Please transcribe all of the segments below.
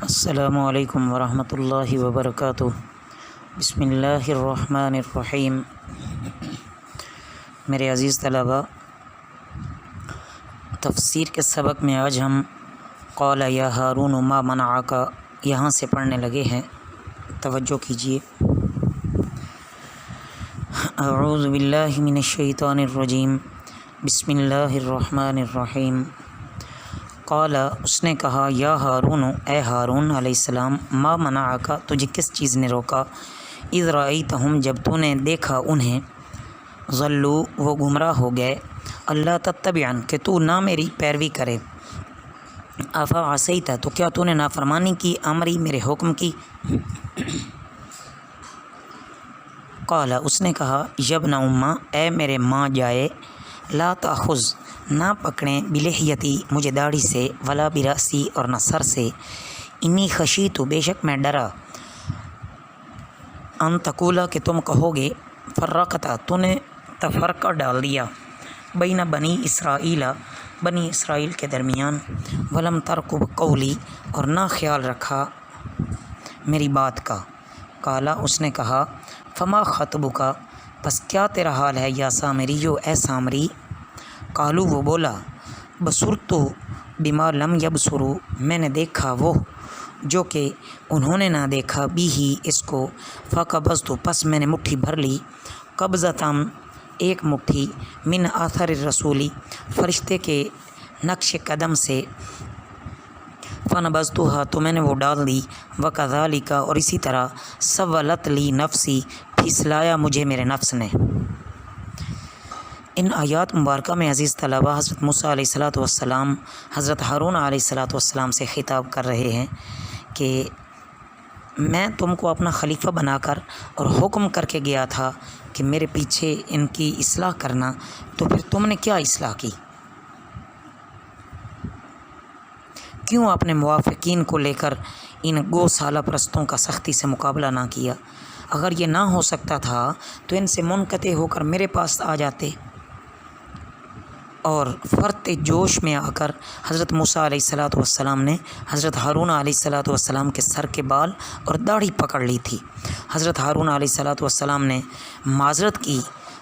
السلام علیکم ورحمۃ اللہ وبرکاتہ۔ بسم اللہ الرحمن الرحیم۔ میرے عزیز طلباء، تفسیر کے سبق میں آج ہم قال یا ہارون ما منعک یہاں سے پڑھنے لگے ہیں۔ توجہ کیجیے۔ اعوذ باللہ من الشیطان الرجیم، بسم اللہ الرحمن الرحیم۔ قال، اس نے کہا، یا ہارون، اے ہارون علیہ السلام، ما منعک، تجھے کس چیز نے روکا، اذ رأیتہم، جب تو نے دیکھا انہیں، ضلوا، وہ گمراہ ہو گئے، اللہ تتبعن، کہ تو نہ میری پیروی کرے، افعصیت، تو کیا تو نے نافرمانی کی، امری، میرے حکم کی۔ قال، اس نے کہا، یبن اماں، اے میرے ماں جائے، لا تاخذ، نہ پکڑیں، بلحیتی، مجھے داڑھی سے، ولا براسی، اور نہ سر سے، انی خشیت، بے شک میں ڈرا، ان تقولا، کہ تم کہو گے، فرقتا، تو نے تفرقہ ڈال دیا، بین بنی اسرائیل، بنی اسرائیل کے درمیان، ولم ترقب قولی، اور نہ خیال رکھا میری بات کا۔ قالا، اس نے کہا، فما خطبک، پس کیا تیرا حال ہے، یا سامری، جو اے سامری۔ قالو، وہ بولا، بصرت بما لم یبصروا، میں نے دیکھا وہ جو کہ انہوں نے نہ دیکھا، بھی ہی اس کو، فقبضت، پس میں نے مٹھی بھر لی، قبضتاً، ایک مٹھی، من آثر الرسولی، فرشتے کے نقش قدم سے، فنبذتها، تو میں نے وہ ڈال دی، وکذالک، اور اسی طرح، سولت لی نفسی، پھسلایا مجھے میرے نفس نے۔ ان آیات مبارکہ میں عزیز طلباء حضرت موسیٰ علیہ السلام حضرت ہارون علیہ السلام سے خطاب کر رہے ہیں کہ میں تم کو اپنا خلیفہ بنا کر اور حکم کر کے گیا تھا کہ میرے پیچھے ان کی اصلاح کرنا، تو پھر تم نے کیا اصلاح کی؟ کیوں اپنے موافقین کو لے کر ان گوسالہ پرستوں کا سختی سے مقابلہ نہ کیا؟ اگر یہ نہ ہو سکتا تھا تو ان سے منقطع ہو کر میرے پاس آ جاتے۔ اور فرط جوش میں آ کر حضرت موسیٰ علیہ السلام نے حضرت ہارون علیہ السلام کے سر کے بال اور داڑھی پکڑ لی تھی۔ حضرت ہارون علیہ السلام نے معذرت کی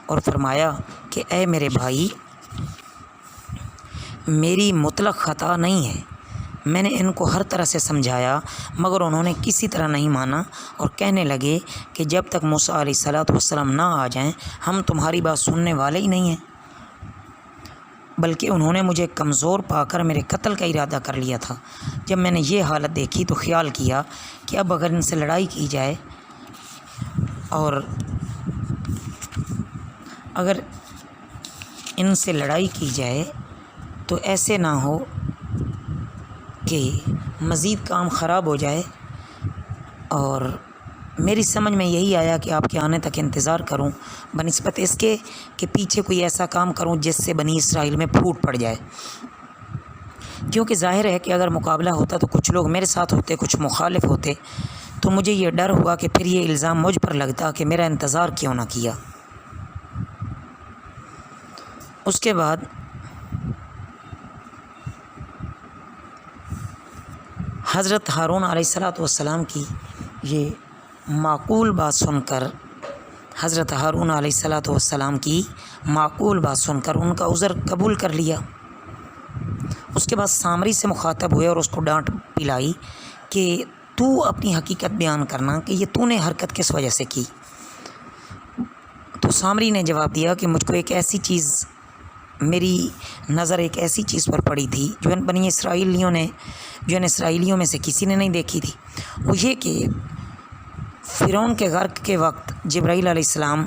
اور فرمایا کہ اے میرے بھائی، میری مطلق خطا نہیں ہے، میں نے ان کو ہر طرح سے سمجھایا مگر انہوں نے کسی طرح نہیں مانا، اور کہنے لگے کہ جب تک موسیٰ علیہ السلام نہ آ جائیں ہم تمہاری بات سننے والے ہی نہیں ہیں، بلکہ انہوں نے مجھے کمزور پا کر میرے قتل کا ارادہ کر لیا تھا۔ جب میں نے یہ حالت دیکھی تو خیال کیا کہ اب اگر ان سے لڑائی کی جائے، اور اگر ان سے لڑائی کی جائے تو ایسے نہ ہو کہ مزید کام خراب ہو جائے، اور میری سمجھ میں یہی آیا کہ آپ کے آنے تک انتظار کروں، بنسبت اس کے کہ پیچھے کوئی ایسا کام کروں جس سے بنی اسرائیل میں پھوٹ پڑ جائے، کیونکہ ظاہر ہے کہ اگر مقابلہ ہوتا تو کچھ لوگ میرے ساتھ ہوتے، کچھ مخالف ہوتے، تو مجھے یہ ڈر ہوا کہ پھر یہ الزام مجھ پر لگتا کہ میرا انتظار کیوں نہ کیا۔ اس کے بعد حضرت ہارون علیہ السلام کی یہ معقول بات سن کر، حضرت ہارون علیہ السلام کی معقول بات سن کر ان کا عذر قبول کر لیا۔ اس کے بعد سامری سے مخاطب ہوئے اور اس کو ڈانٹ پلائی کہ تو اپنی حقیقت بیان کرنا کہ یہ تو نے حرکت کس وجہ سے کی۔ تو سامری نے جواب دیا کہ مجھ کو ایک ایسی چیز، میری نظر ایک ایسی چیز پر پڑی تھی جو بنی اسرائیلیوں نے، جو ان اسرائیلیوں میں سے کسی نے نہیں دیکھی تھی، وہ یہ کہ فرعون کے غرق کے وقت جبرائیل علیہ السلام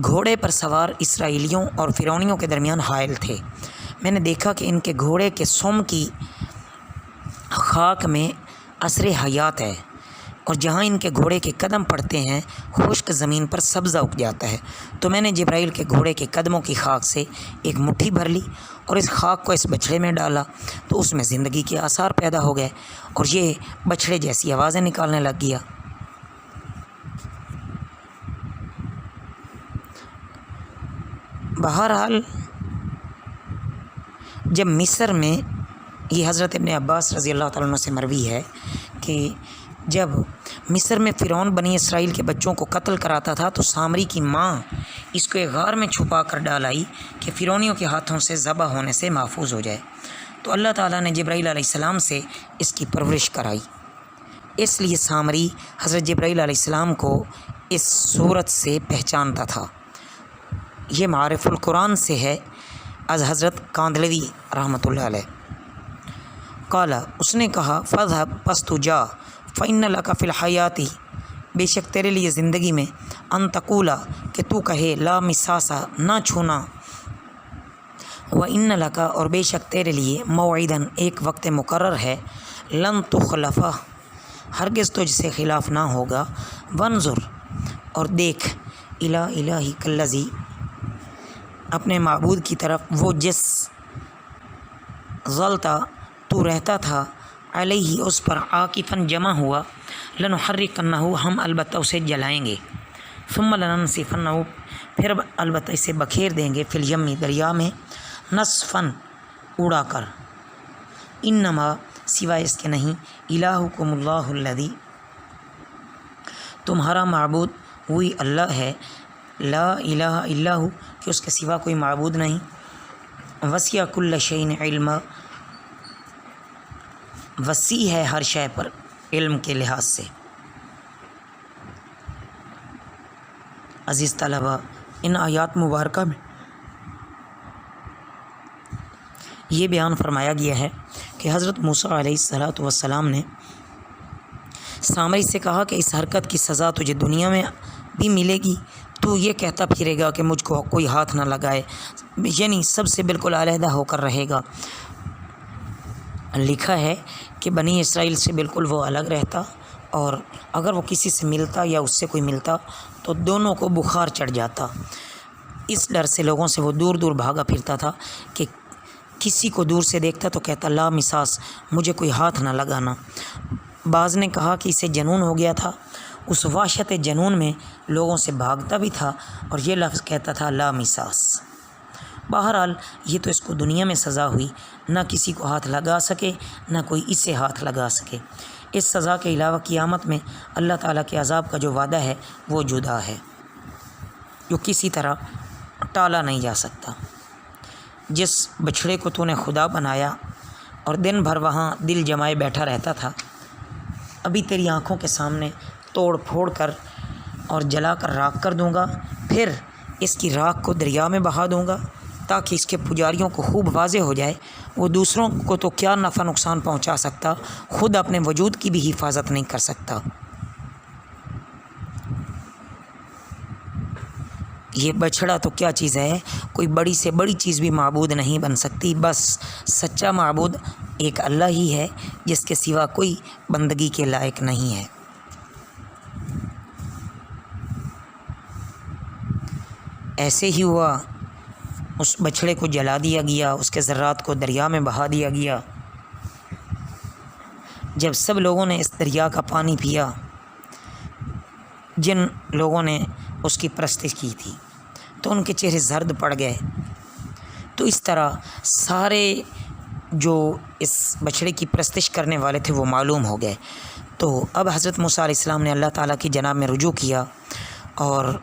گھوڑے پر سوار اسرائیلیوں اور فرعونیوں کے درمیان حائل تھے۔ میں نے دیکھا کہ ان کے گھوڑے کے سم کی خاک میں اثر حیات ہے، اور جہاں ان کے گھوڑے کے قدم پڑتے ہیں خشک زمین پر سبزہ اگ جاتا ہے۔ تو میں نے جبرائیل کے گھوڑے کے قدموں کی خاک سے ایک مٹھی بھر لی اور اس خاک کو اس بچھڑے میں ڈالا، تو اس میں زندگی کے آثار پیدا ہو گئے اور یہ بچھڑے جیسی آوازیں نکالنے لگ گیا۔ بہرحال جب مصر میں، یہ حضرت ابن عباس رضی اللہ تعالیٰ عنہ سے مروی ہے کہ جب مصر میں فرعون بنی اسرائیل کے بچوں کو قتل کراتا تھا تو سامری کی ماں اس کو ایک غار میں چھپا کر ڈال آئی کہ فرعونیوں کے ہاتھوں سے ذبح ہونے سے محفوظ ہو جائے۔ تو اللہ تعالیٰ نے جبرائیل علیہ السلام سے اس کی پرورش کرائی، اس لیے سامری حضرت جبرائیل علیہ السلام کو اس صورت سے پہچانتا تھا۔ یہ معارف القرآن سے ہے، از حضرت کاندلوی رحمۃ اللہ علیہ۔ قالا، اس نے کہا، فذهب، پس تو جا، فإن لك فی الحیات، بے شک تیرے لیے زندگی میں، ان تقولا، کہ تو کہے، لا مساسا، نہ چھونا، وإن لك، اور بے شک تیرے لیے، موعدا، ایک وقت مقرر ہے، لن تخلفہ، ہرگز تجھ سے خلاف نہ ہوگا، وانظر، اور دیکھ، الی الہک الذی، اپنے معبود کی طرف، وہ جس ظلتا، تو رہتا تھا، علیہ، اس پر، عاکفاً، جمع ہوا، لنحرقنہ، ہم البتہ اسے جلائیں گے، ثم لننسفنہ، پھر البتہ اسے بکھیر دیں گے، فی الیم، دریا میں، نسفاً، اڑا کر، انما، سوائے اس کے نہیں، الہکم اللہ الذی، تمہارا معبود وہی اللہ ہے، لا الہ الا ہو، کہ اس کے سوا کوئی معبود نہیں، وسع کل شیء علما، وسیع ہے ہر شے پر علم کے لحاظ سے۔ عزیز طلبہ، ان آیات مبارکہ میں یہ بیان فرمایا گیا ہے کہ حضرت موسیٰ علیہ السلام نے سامری سے کہا کہ اس حرکت کی سزا تجھے دنیا میں بھی ملے گی، تو یہ کہتا پھرے گا کہ مجھ کو کوئی ہاتھ نہ لگائے، یعنی سب سے بالکل علیحدہ ہو کر رہے گا۔ لکھا ہے کہ بنی اسرائیل سے بالکل وہ الگ رہتا، اور اگر وہ کسی سے ملتا یا اس سے کوئی ملتا تو دونوں کو بخار چڑھ جاتا۔ اس ڈر سے لوگوں سے وہ دور دور بھاگا پھرتا تھا کہ کسی کو دور سے دیکھتا تو کہتا، لا مساس، مجھے کوئی ہاتھ نہ لگانا۔ بعض نے کہا کہ اسے جنون ہو گیا تھا، اس وحشت جنون میں لوگوں سے بھاگتا بھی تھا اور یہ لفظ کہتا تھا، لا مساس۔ بہرحال یہ تو اس کو دنیا میں سزا ہوئی، نہ کسی کو ہاتھ لگا سکے، نہ کوئی اسے ہاتھ لگا سکے۔ اس سزا کے علاوہ قیامت میں اللہ تعالیٰ کے عذاب کا جو وعدہ ہے وہ جدا ہے، جو کسی طرح ٹالا نہیں جا سکتا۔ جس بچھڑے کو تو نے خدا بنایا اور دن بھر وہاں دل جمائے بیٹھا رہتا تھا، ابھی تیری آنکھوں کے سامنے توڑ پھوڑ کر اور جلا کر راکھ کر دوں گا، پھر اس کی راکھ کو دریا میں بہا دوں گا تاکہ اس کے پجاریوں کو خوب واضح ہو جائے وہ دوسروں کو تو کیا نفع نقصان پہنچا سکتا، خود اپنے وجود کی بھی حفاظت نہیں کر سکتا۔ یہ بچھڑا تو کیا چیز ہے، کوئی بڑی سے بڑی چیز بھی معبود نہیں بن سکتی، بس سچا معبود ایک اللہ ہی ہے جس کے سوا کوئی بندگی کے لائق نہیں ہے۔ ایسے ہی ہوا، اس بچھڑے کو جلا دیا گیا، اس کے ذرات کو دریا میں بہا دیا گیا۔ جب سب لوگوں نے اس دریا کا پانی پیا جن لوگوں نے اس کی پرستش کی تھی تو ان کے چہرے زرد پڑ گئے۔ تو اس طرح سارے جو اس بچھڑے کی پرستش کرنے والے تھے وہ معلوم ہو گئے۔ تو اب حضرت موسیٰ علیہ السلام نے اللہ تعالیٰ کی جناب میں رجوع کیا اور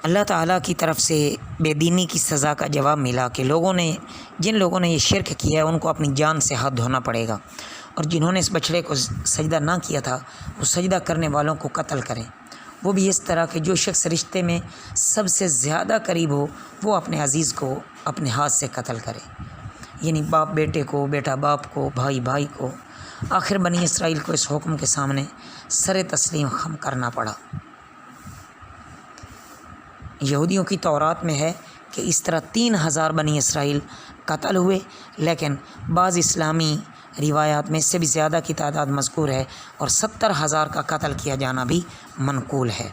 اللہ تعالیٰ کی طرف سے بے دینی کی سزا کا جواب ملا کہ جن لوگوں نے یہ شرک کیا ہے ان کو اپنی جان سے ہاتھ دھونا پڑے گا، اور جنہوں نے اس بچڑے کو سجدہ نہ کیا تھا وہ سجدہ کرنے والوں کو قتل کریں، وہ بھی اس طرح کہ جو شخص رشتے میں سب سے زیادہ قریب ہو وہ اپنے عزیز کو اپنے ہاتھ سے قتل کرے، یعنی باپ بیٹے کو، بیٹا باپ کو، بھائی بھائی کو۔ آخر بنی اسرائیل کو اس حکم کے سامنے سر تسلیم خم کرنا پڑا۔ یہودیوں کی تورات میں ہے کہ اس طرح 3000 بنی اسرائیل قتل ہوئے، لیکن بعض اسلامی روایات میں اس سے بھی زیادہ کی تعداد مذکور ہے اور 70,000 کا قتل کیا جانا بھی منقول ہے۔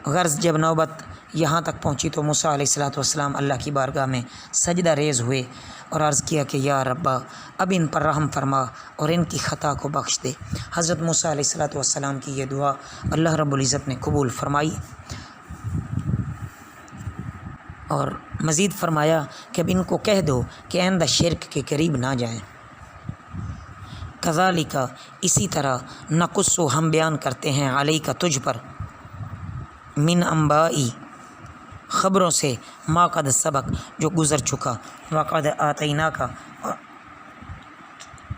غرض جب نوبت یہاں تک پہنچی تو موسیٰ علیہ السلام اللہ کی بارگاہ میں سجدہ ریز ہوئے اور عرض کیا کہ یا ربا، اب ان پر رحم فرما اور ان کی خطا کو بخش دے۔ حضرت موسیٰ علیہ السلام کی یہ دعا اللہ رب العزت نے قبول فرمائی۔ اور مزید فرمایا کہ اب ان کو کہہ دو کہ آئندہ شرک کے قریب نہ جائیں۔ کذالک اسی طرح نقص ہم بیان کرتے ہیں علیک تجھ پر من انبائی خبروں سے ما قد سبق جو گزر چکا، وقد آتینا کا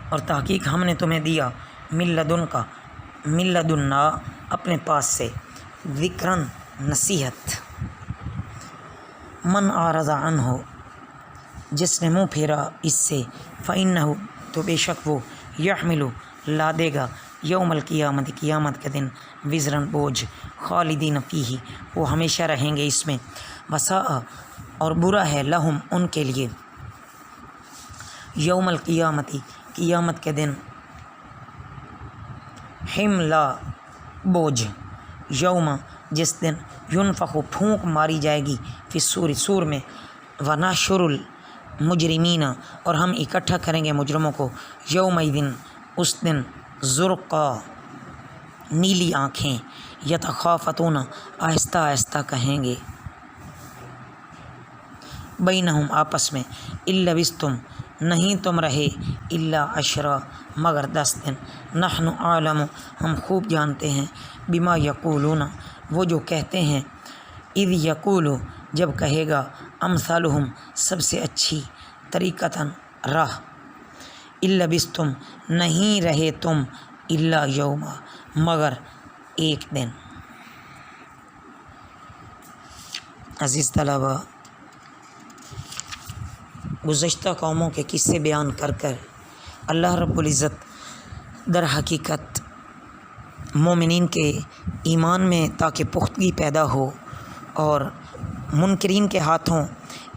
اور تحقیق ہم نے تمہیں دیا من لدنا اپنے پاس سے ذکرن نصیحت۔ من اعرض عنہ جس نے منہ پھیرا اس سے فإنہ تو بے شک وہ یحمل لا دے گا یوم القیامت قیامت کے دن وزرن بوجھ خالدین فیہ وہ ہمیشہ رہیں گے اس میں، وساء اور برا ہے لہم ان کے لیے یوم القیامت قیامت کے دن حملا بوجھ یوم جس دن ینفخ پھونک ماری جائے گی فی الصور سور میں، ونحشر المجرمین اور ہم اکٹھا کریں گے مجرموں کو یومئذ اس دن زرقا نیلی آنکھیں، یتخافتون آہستہ آہستہ کہیں گے بینہم آپس میں ان لبثتم نہیں تم رہے الا عشرا مگر 10 دن، نحن عالم ہم خوب جانتے ہیں بما یقولون وہ جو کہتے ہیں، اذ یقول جب کہے گا امثالہم سب سے اچھی طریقتاً راہ، ان لبثتم نہیں رہے تم الا یوما مگر ایک دن۔ عزیز طلبہ، گزشتہ قوموں کے قصے بیان کر کر اللہ رب العزت در حقیقت مومنین کے ایمان میں تاکہ پختگی پیدا ہو اور منکرین کے ہاتھوں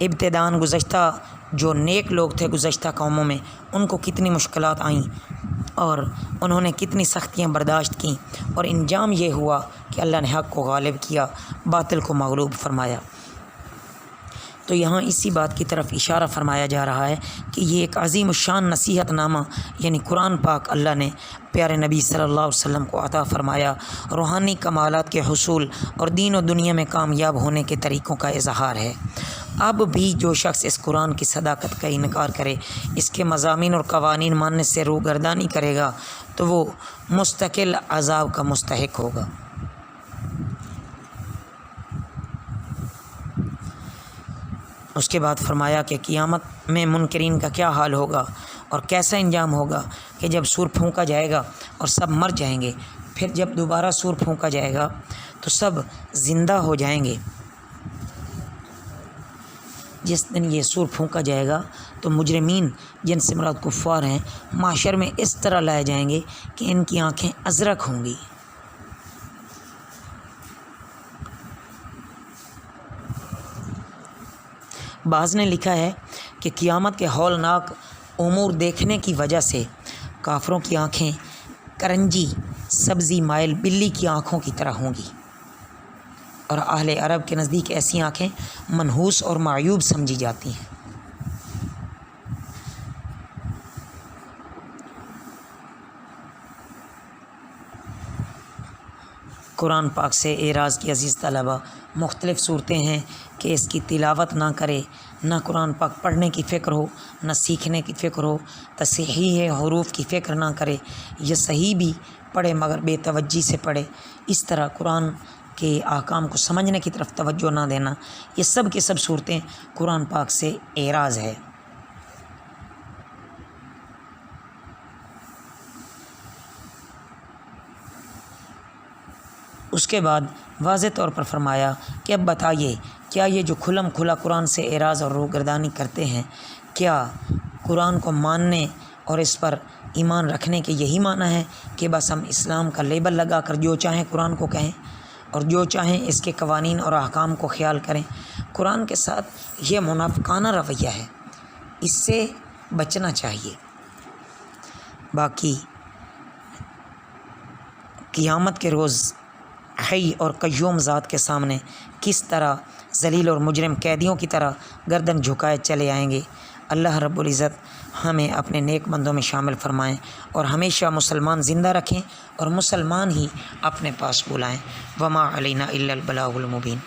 ابتداً گزشتہ جو نیک لوگ تھے گزشتہ قوموں میں ان کو کتنی مشکلات آئیں اور انہوں نے کتنی سختیاں برداشت کیں اور انجام یہ ہوا کہ اللہ نے حق کو غالب کیا، باطل کو مغلوب فرمایا۔ تو یہاں اسی بات کی طرف اشارہ فرمایا جا رہا ہے کہ یہ ایک عظیم الشان نصیحت نامہ یعنی قرآن پاک اللہ نے پیارے نبی صلی اللہ علیہ وسلم کو عطا فرمایا، روحانی کمالات کے حصول اور دین و دنیا میں کامیاب ہونے کے طریقوں کا اظہار ہے۔ اب بھی جو شخص اس قرآن کی صداقت کا انکار کرے، اس کے مضامین اور قوانین ماننے سے روگردانی کرے گا تو وہ مستقل عذاب کا مستحق ہوگا۔ اس کے بعد فرمایا کہ قیامت میں منکرین کا کیا حال ہوگا اور کیسا انجام ہوگا کہ جب سور پھونکا جائے گا اور سب مر جائیں گے، پھر جب دوبارہ سور پھونکا جائے گا تو سب زندہ ہو جائیں گے۔ جس دن یہ سور پھونکا جائے گا تو مجرمین جن سے مراد کفار ہیں معاشر میں اس طرح لائے جائیں گے کہ ان کی آنکھیں ازرق ہوں گی۔ بعض نے لکھا ہے کہ قیامت کے ہولناک امور دیکھنے کی وجہ سے کافروں کی آنکھیں کرنجی سبزی مائل بلی کی آنکھوں کی طرح ہوں گی، اور اہل عرب کے نزدیک ایسی آنکھیں منحوس اور معیوب سمجھی جاتی ہیں۔ قرآن پاک سے اعراض کی عزیز طلبہ مختلف صورتیں ہیں کہ اس کی تلاوت نہ کرے، نہ قرآن پاک پڑھنے کی فکر ہو، نہ سیکھنے کی فکر ہو، تصحیح حروف کی فکر نہ کرے، یہ صحیح بھی پڑھے مگر بے توجہی سے پڑھے، اس طرح قرآن کے احکام کو سمجھنے کی طرف توجہ نہ دینا، یہ سب کی سب صورتیں قرآن پاک سے اعراض ہے۔ اس کے بعد واضح طور پر فرمایا کہ اب بتائیے کیا یہ جو کھلم کھلا قرآن سے اعراض اور روگردانی کرتے ہیں، کیا قرآن کو ماننے اور اس پر ایمان رکھنے کے یہی معنی ہے کہ بس ہم اسلام کا لیبل لگا کر جو چاہیں قرآن کو کہیں اور جو چاہیں اس کے قوانین اور احکام کو خیال کریں؟ قرآن کے ساتھ یہ منافقانہ رویہ ہے، اس سے بچنا چاہیے۔ باقی قیامت کے روز حی اور قیوم ذات کے سامنے کس طرح ذلیل اور مجرم قیدیوں کی طرح گردن جھکائے چلے آئیں گے، اللہ رب العزت ہمیں اپنے نیک بندوں میں شامل فرمائیں اور ہمیشہ مسلمان زندہ رکھیں اور مسلمان ہی اپنے پاس بلائیں۔ وما علینا الا البلاغ المبین۔